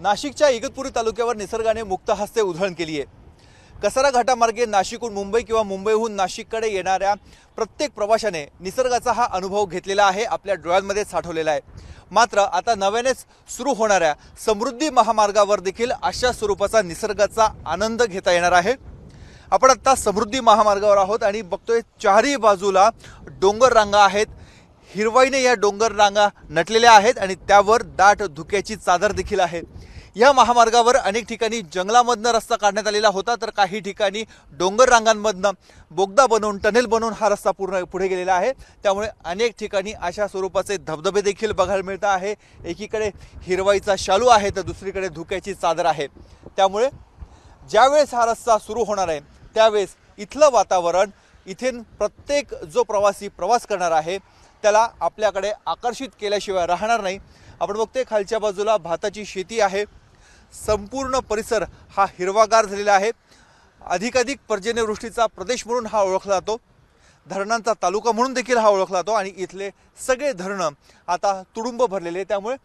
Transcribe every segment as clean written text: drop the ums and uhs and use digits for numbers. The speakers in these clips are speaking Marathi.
नाशिकच्या इगतपुरी तालुक्यावर निसर्गाने मुक्त हस्ते उधळण केली आहे। कसारा घाटामार्गे नाशिकहून मुंबई किंवा मुंबईहून नाशिककडे येणाऱ्या प्रत्येक प्रवाशाने निसर्गाचा हा अनुभव घेतलेला आहे, आपल्या डोळ्यांमध्ये साठवलेला आहे। मात्र आता नव्यानेच सुरू होणाऱ्या समृद्धी महामार्गावर देखील अशा स्वरूपाचा निसर्गाचा आनंद घेता येणार आहे। आपण आता समृद्धी महामार्गावर आहोत आणि बघतोय चारही बाजूला डोंगर रांगा आहेत, हिरवाईने या डोंगर रांगा नटलेल्या आहेत आणि त्यावर दाट धुक्याची चादर देखील आहे। या महामार्गावर अनेक ठिकाणी जंगलामधनं रस्ता काढण्यात आलेला होता, तर काही ठिकाणी डोंगर रांगांमधनं बोगदा बनवून टनेल बनवून हा रस्ता पुढे गेलेला आहे। त्यामुळे अनेक ठिकाणी अशा स्वरूपाचे धबधबे देखील बघायला मिळत आहे। एकीकडे हिरवाईचा शालू आहे तर दुसरीकडे धुक्याची चादर आहे। त्यामुळे ज्यावेळेस हा रस्ता सुरू होणार आहे त्यावेळेस इथलं वातावरण, इथे प्रत्येक जो प्रवासी प्रवास करणार आहे त्याला आपल्याकडे आकर्षित केल्याशिवाय राहणार नाही। आपण बघतोय खालच्या बाजूला भाताची शेती आहे, संपूर्ण परिसर हा हिरवागार झालेला आहे। अधिकाधिक पर्जन्यवृष्टीचा प्रदेश म्हणून हा ओळखला जातो, धरणांचा तालुका म्हणून देखील हा ओळखला जातो आणि इथले सगळे धरणं आता तुडुंब भरलेले, त्यामुळे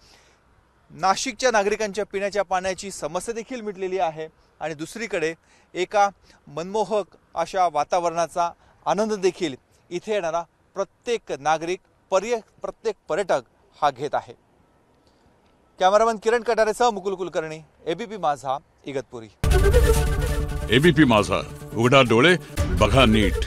नाशिकच्या नागरिकांच्या पिण्याच्या पाण्याची समस्या देखील मिटलेली आहे आणि दुसरीकडे एका मनमोहक अशा वातावरणाचा आनंद देखील इथे येणारा प्रत्येक नागरिक, प्रत्येक पर्यटक हा घेत आहे। कॅमेरामन किरण कटारेसह मुकुल कुलकर्णी, एबीपी माझा, इगतपुरी। एबीपी माझा, उघडा डोळे बघा नीट।